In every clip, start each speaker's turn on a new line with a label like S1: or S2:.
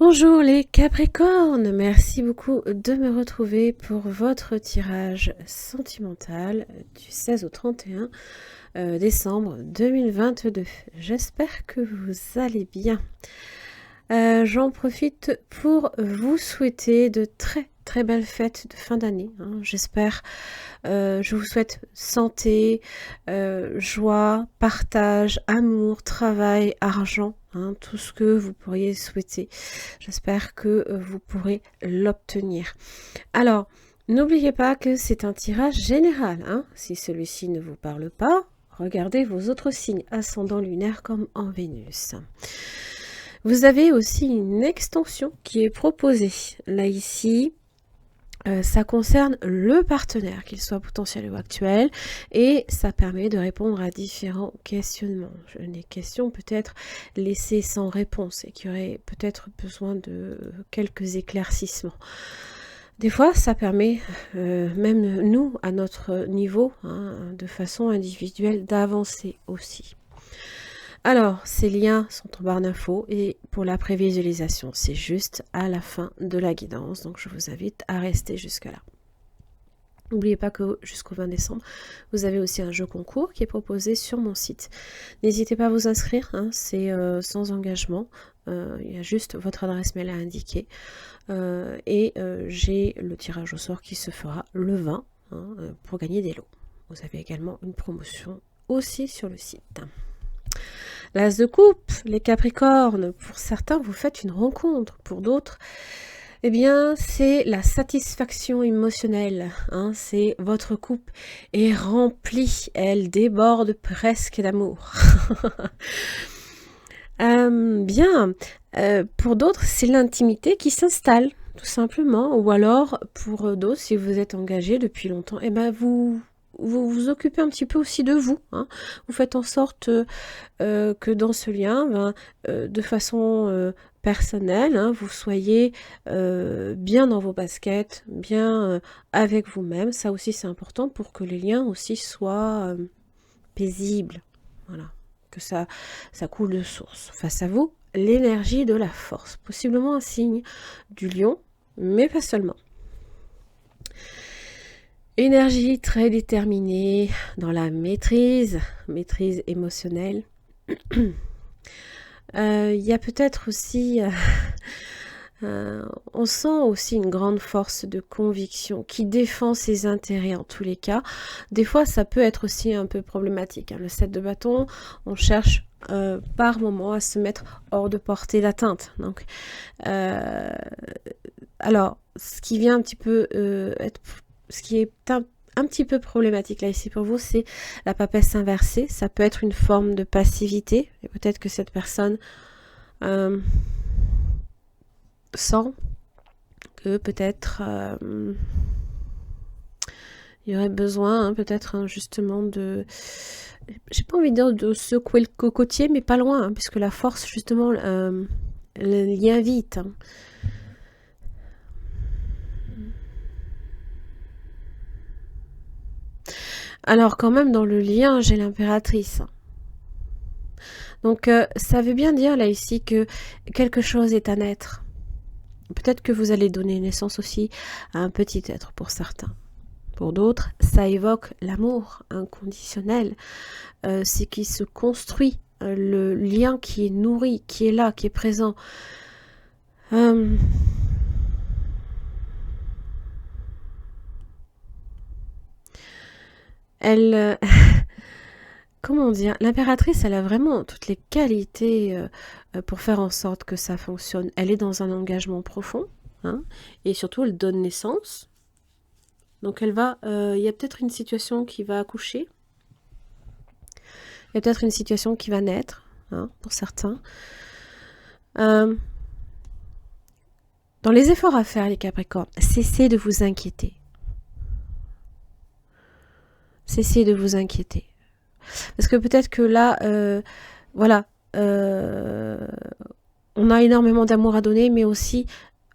S1: Bonjour les Capricornes, merci beaucoup de me retrouver pour votre tirage sentimental du 16 au 31 décembre 2022. J'espère que vous allez bien. J'en profite pour vous souhaiter de très belles fêtes de fin d'année. J'espère, je vous souhaite santé, joie, partage, amour, travail, argent, tout ce que vous pourriez souhaiter. J'espère que vous pourrez l'obtenir. Alors, n'oubliez pas que c'est un tirage général. Si celui-ci ne vous parle pas, regardez vos autres signes, ascendant lunaire comme en Vénus. Vous avez aussi une extension qui est proposée. Là, ici, ça concerne le partenaire, qu'il soit potentiel ou actuel, et ça permet de répondre à différents questionnements. Des questions peut-être laissées sans réponse et qui auraient peut-être besoin de quelques éclaircissements. Des fois, ça permet, même nous, à notre niveau, de façon individuelle, d'avancer aussi. Alors, ces liens sont en barre d'infos et pour la prévisualisation, c'est juste à la fin de la guidance. Donc, je vous invite à rester jusque-là. N'oubliez pas que jusqu'au 20 décembre, vous avez aussi un jeu concours qui est proposé sur mon site. N'hésitez pas à vous inscrire, c'est sans engagement. Il y a juste votre adresse mail à indiquer. Et j'ai le tirage au sort qui se fera le 20 pour gagner des lots. Vous avez également une promotion aussi sur le site. L'As de coupe, les Capricornes, pour certains, vous faites une rencontre. Pour d'autres, eh bien, c'est la satisfaction émotionnelle. C'est votre coupe est remplie, elle déborde presque d'amour. Bien, pour d'autres, c'est l'intimité qui s'installe, tout simplement. Ou alors, pour d'autres, si vous êtes engagé depuis longtemps, eh ben vous vous occupez un petit peu aussi de vous. Vous faites en sorte que dans ce lien, de façon personnelle, vous soyez bien dans vos baskets, bien avec vous-même. Ça aussi, c'est important pour que les liens aussi soient paisibles. Voilà, que ça coule de source. Face à vous, l'énergie de la force. Possiblement un signe du lion, mais pas seulement. Énergie très déterminée dans la maîtrise émotionnelle. Il y a peut-être aussi, on sent aussi une grande force de conviction qui défend ses intérêts en tous les cas. Des fois, ça peut être aussi un peu problématique. Le 7 de bâton, on cherche par moment à se mettre hors de portée d'atteinte. Donc, alors, ce qui vient un petit peu ce qui est un petit peu problématique là ici pour vous, c'est la papesse inversée. Ça peut être une forme de passivité. Et peut-être que cette personne sent que peut-être il y aurait besoin peut-être justement de... J'ai pas envie de dire de secouer le cocotier, mais pas loin, puisque la force justement l'y invite. Alors quand même dans le lien, j'ai l'impératrice. Donc ça veut bien dire là ici que quelque chose est à naître. Peut-être que vous allez donner naissance aussi à un petit être pour certains. Pour d'autres, ça évoque l'amour inconditionnel. C'est qui se construit, le lien qui est nourri, qui est là, qui est présent. Elle... Comment dire, l'impératrice, elle a vraiment toutes les qualités pour faire en sorte que ça fonctionne. Elle est dans un engagement profond, et surtout, elle donne naissance. Donc, elle va... Il y a peut-être une situation qui va accoucher. Il y a peut-être une situation qui va naître, pour certains. Dans les efforts à faire, les Capricornes, cessez de vous inquiéter. Cessez de vous inquiéter. Parce que peut-être que là, voilà, on a énormément d'amour à donner, mais aussi,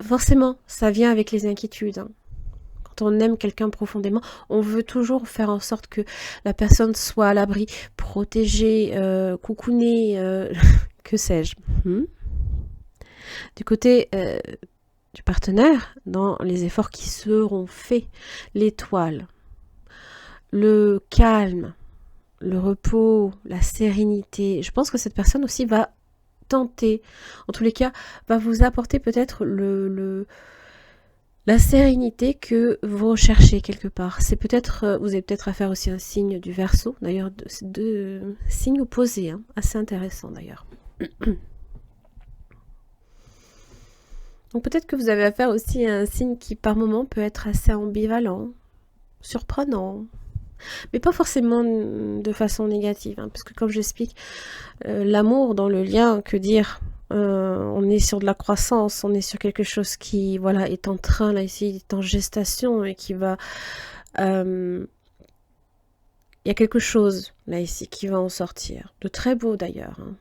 S1: forcément, ça vient avec les inquiétudes. Quand on aime quelqu'un profondément, on veut toujours faire en sorte que la personne soit à l'abri, protégée, coucounée, que sais-je. Du côté du partenaire, dans les efforts qui seront faits, l'étoile, le calme, le repos, la sérénité. Je pense que cette personne aussi va tenter, en tous les cas, va vous apporter peut-être la sérénité que vous recherchez quelque part. C'est peut-être, vous avez peut-être à faire aussi un signe du Verseau, d'ailleurs, deux signes opposés, hein, assez intéressant d'ailleurs. Donc peut-être que vous avez affaire aussi à un signe qui par moment peut être assez ambivalent, surprenant, mais pas forcément de façon négative, hein, parce que comme j'explique, l'amour dans le lien, que dire, on est sur de la croissance, on est sur quelque chose qui voilà est en train, là ici, est en gestation et qui va... Il y a quelque chose là ici qui va en sortir, de très beau d'ailleurs. Hein.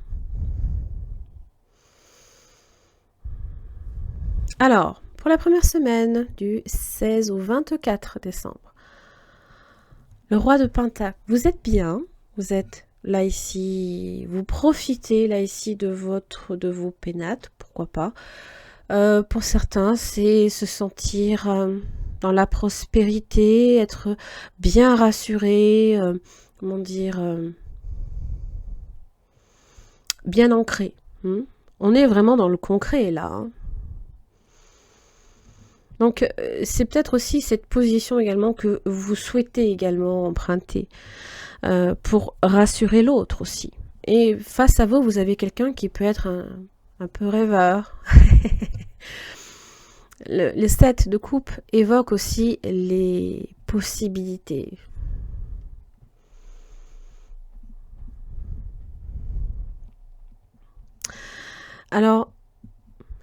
S1: Alors, pour la première semaine, du 16 au 24 décembre, le roi de Pentacle, vous êtes bien, vous êtes là ici, vous profitez là ici de vos pénates, pourquoi pas. Pour certains, c'est se sentir dans la prospérité, être bien rassuré, comment dire, bien ancré. On est vraiment dans le concret là. Hein. Donc c'est peut-être aussi cette position également que vous souhaitez également emprunter pour rassurer l'autre aussi. Et face à vous, vous avez quelqu'un qui peut être un peu rêveur. Le 7 de coupe évoque aussi les possibilités. Alors,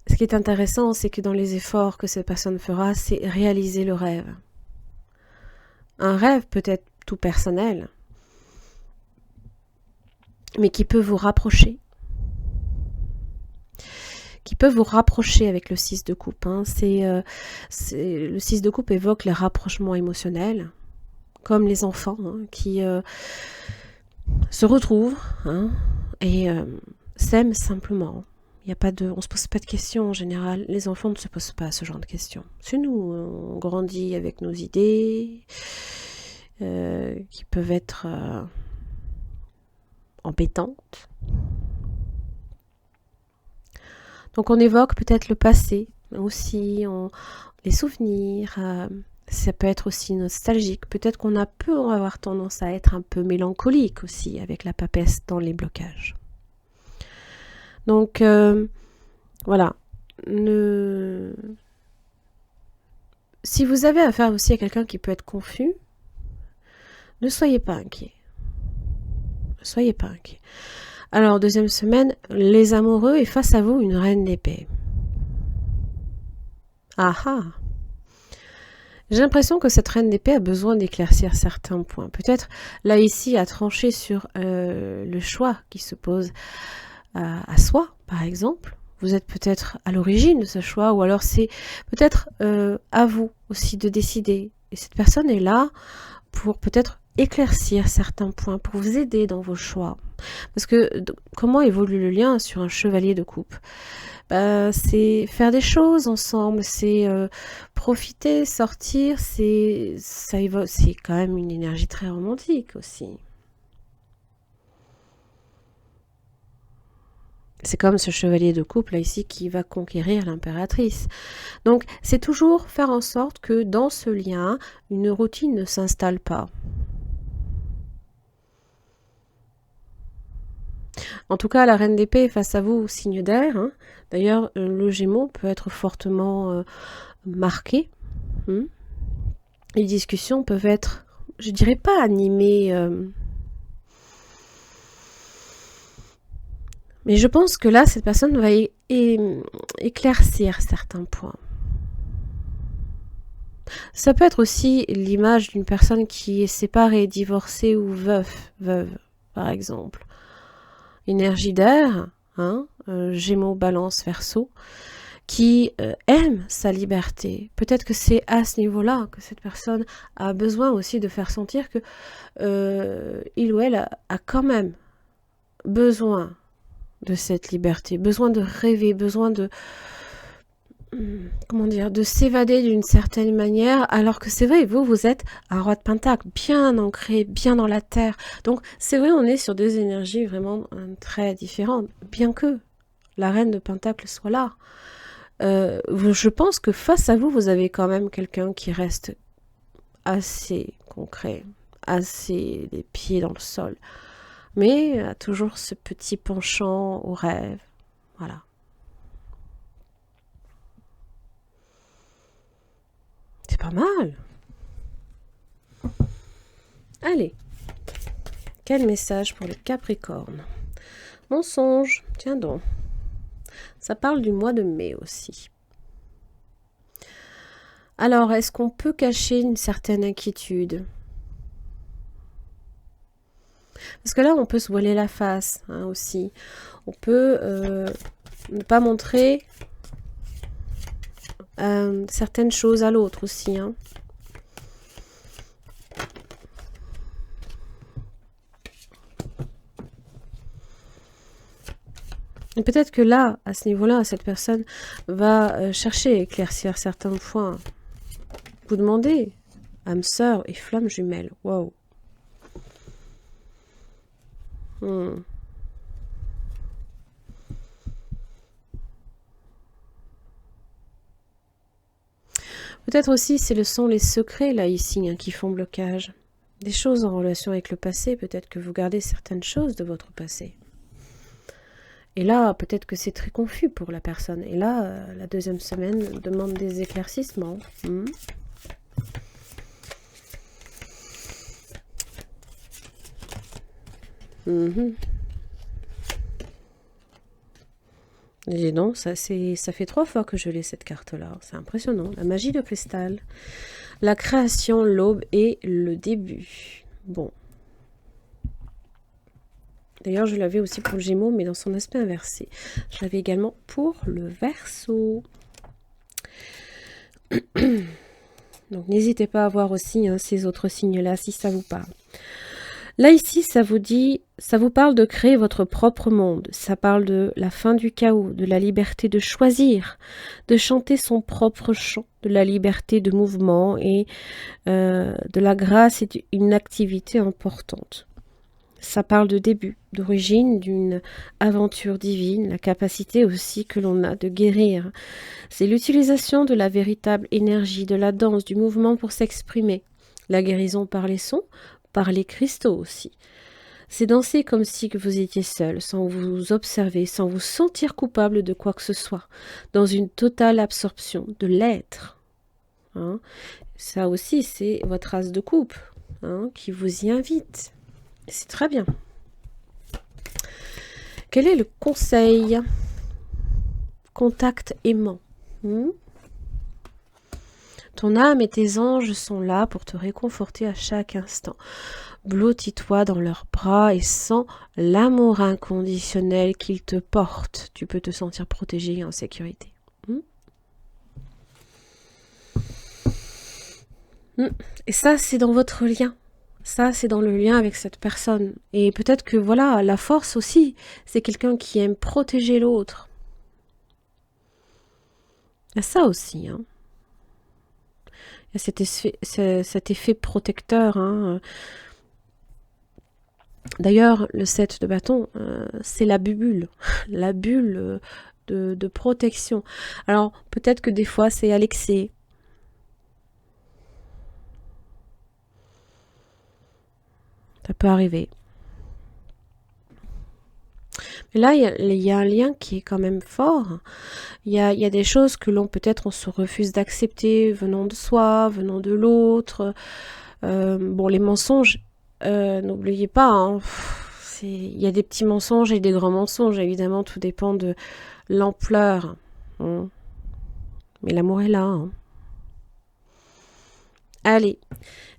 S1: ce qui est intéressant, c'est que dans les efforts que cette personne fera, c'est réaliser le rêve. Un rêve peut-être tout personnel, mais qui peut vous rapprocher. Qui peut vous rapprocher avec le 6 de coupe. Hein. Le 6 de coupe évoque les rapprochements émotionnels, comme les enfants hein, qui se retrouvent hein, et s'aiment simplement. Il y a pas de, on ne se pose pas de questions en général. Les enfants ne se posent pas ce genre de questions. C'est nous, on grandit avec nos idées qui peuvent être embêtantes. Donc on évoque peut-être le passé aussi, les souvenirs. Ça peut être aussi nostalgique. Peut-être qu'on peut avoir tendance à être un peu mélancolique aussi avec la papesse dans les blocages. Donc voilà. Si vous avez affaire aussi à quelqu'un qui peut être confus, ne soyez pas inquiet. Ne soyez pas inquiet. Alors, deuxième semaine, les amoureux et face à vous, une reine d'épée. Ah ah! J'ai l'impression que cette reine d'épée a besoin d'éclaircir certains points. Peut-être, là, ici, à trancher sur le choix qui se pose à soi, par exemple. Vous êtes peut-être à l'origine de ce choix, ou alors c'est peut-être à vous aussi de décider. Et cette personne est là pour peut-être éclaircir certains points, pour vous aider dans vos choix. Parce que comment évolue le lien sur un chevalier de coupe? C'est faire des choses ensemble, c'est profiter, sortir, c'est quand même une énergie très romantique aussi. C'est comme ce chevalier de coupe là ici qui va conquérir l'impératrice. Donc c'est toujours faire en sorte que dans ce lien, une routine ne s'installe pas. En tout cas, la reine d'épée est face à vous, signe d'air. Hein. D'ailleurs, le Gémeaux peut être fortement marqué. Les discussions peuvent être, je dirais pas animées, mais je pense que là, cette personne va éclaircir certains points. Ça peut être aussi l'image d'une personne qui est séparée, divorcée ou veuve, par exemple. Énergie d'air, hein, Gémeaux, Balance, Verseau, qui aime sa liberté. Peut-être que c'est à ce niveau-là que cette personne a besoin aussi de faire sentir que il ou elle a quand même besoin de cette liberté, besoin de rêver, besoin de, comment dire, de s'évader d'une certaine manière, alors que c'est vrai, vous êtes un roi de pentacle, bien ancré, bien dans la terre. Donc c'est vrai, on est sur des énergies vraiment très différentes, bien que la reine de pentacle soit là. Je pense que face à vous, vous avez quand même quelqu'un qui reste assez concret, assez les pieds dans le sol, mais a toujours ce petit penchant au rêve. Voilà. C'est pas mal. Allez. Quel message pour les Capricornes? Mensonge. Tiens donc. Ça parle du mois de mai aussi. Alors, est-ce qu'on peut cacher une certaine inquiétude? Parce que là, on peut se voiler la face aussi. On peut ne pas montrer certaines choses à l'autre aussi. Et peut-être que là, à ce niveau-là, cette personne va chercher à éclaircir certains points. Vous demandez, âme sœur et flamme jumelle. Waouh. Peut-être aussi, ce sont les secrets, là, ici, qui font blocage. Des choses en relation avec le passé. Peut-être que vous gardez certaines choses de votre passé. Et là, peut-être que c'est très confus pour la personne. Et là, la deuxième semaine demande des éclaircissements. Et non, ça fait 3 fois que je l'ai cette carte-là. C'est impressionnant. La magie de cristal. La création, l'aube et le début. Bon. D'ailleurs, je l'avais aussi pour le Gémeaux, mais dans son aspect inversé. Je l'avais également pour le Verseau. Donc, n'hésitez pas à voir aussi ces autres signes-là, si ça vous parle. Là, ici, ça vous parle de créer votre propre monde. Ça parle de la fin du chaos, de la liberté de choisir, de chanter son propre chant, de la liberté de mouvement et de la grâce et d'une activité importante. Ça parle de début, d'origine, d'une aventure divine, la capacité aussi que l'on a de guérir. C'est l'utilisation de la véritable énergie, de la danse, du mouvement pour s'exprimer. La guérison par les sons, par les cristaux aussi. C'est danser comme si vous étiez seul, sans vous observer, sans vous sentir coupable de quoi que ce soit, dans une totale absorption de l'être. Ça aussi, c'est votre as de coupe qui vous y invite. C'est très bien. Quel est le conseil? Contact aimant. Ton âme et tes anges sont là pour te réconforter à chaque instant. Blottis-toi dans leurs bras et sens l'amour inconditionnel qu'ils te portent. Tu peux te sentir protégé et en sécurité. Et ça, c'est dans votre lien. Ça, c'est dans le lien avec cette personne. Et peut-être que, voilà, la force aussi, c'est quelqu'un qui aime protéger l'autre. Il y a ça aussi. Il y a cet effet protecteur. D'ailleurs, le 7 de bâton, c'est la bulle. La bulle de protection. Alors, peut-être que des fois, c'est à l'excès. Ça peut arriver. Mais là, il y a un lien qui est quand même fort. Il y a des choses que l'on peut-être on se refuse d'accepter venant de soi, venant de l'autre. Bon, les mensonges, n'oubliez pas, il y a des petits mensonges et des grands mensonges. Évidemment, tout dépend de l'ampleur. Mais l'amour est là. Allez,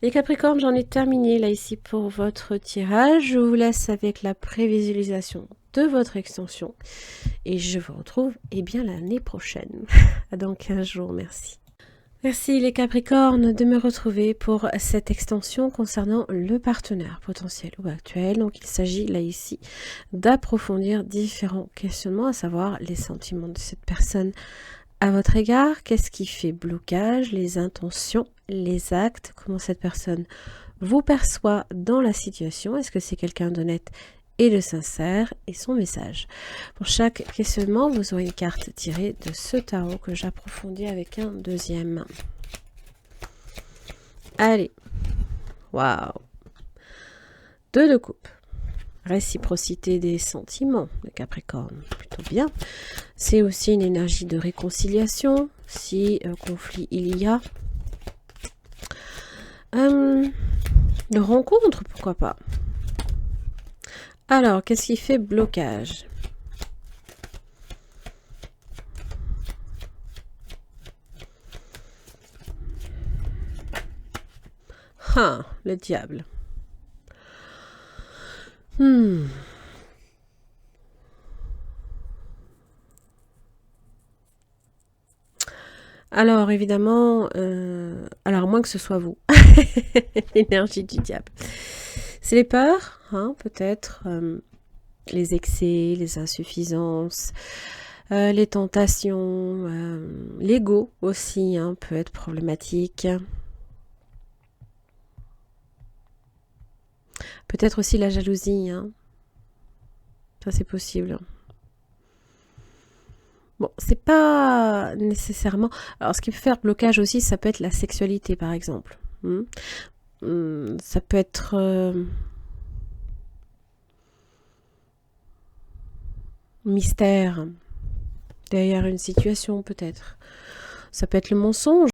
S1: les Capricornes, j'en ai terminé là ici pour votre tirage. Je vous laisse avec la prévisualisation de votre extension. Et je vous retrouve l'année prochaine. À dans 15 jours, merci. Merci les Capricornes de me retrouver pour cette extension concernant le partenaire potentiel ou actuel. Donc il s'agit là ici d'approfondir différents questionnements, à savoir les sentiments de cette personne à votre égard. Qu'est-ce qui fait blocage, les intentions, les actes, comment cette personne vous perçoit dans la situation. Est-ce que c'est quelqu'un d'honnête et de sincère, et son message. Pour chaque questionnement, vous aurez une carte tirée de ce tarot que j'approfondis avec un deuxième. Allez, waouh, 2 de coupe. Réciprocité des sentiments, le Capricorne, plutôt bien. C'est aussi une énergie de réconciliation, si conflit il y a. De rencontre, pourquoi pas. Alors, qu'est-ce qui fait blocage? Ah, le diable. Alors, évidemment, alors à moins que ce soit vous, l'énergie du diable. C'est les peurs, hein, peut-être, les excès, les insuffisances, les tentations, l'ego aussi, hein, peut être problématique. Peut-être aussi la jalousie, hein. Ça c'est possible. Bon, c'est pas nécessairement... Alors, ce qui peut faire blocage aussi, ça peut être la sexualité, par exemple. Ça peut être... mystère derrière une situation, peut-être. Ça peut être le mensonge.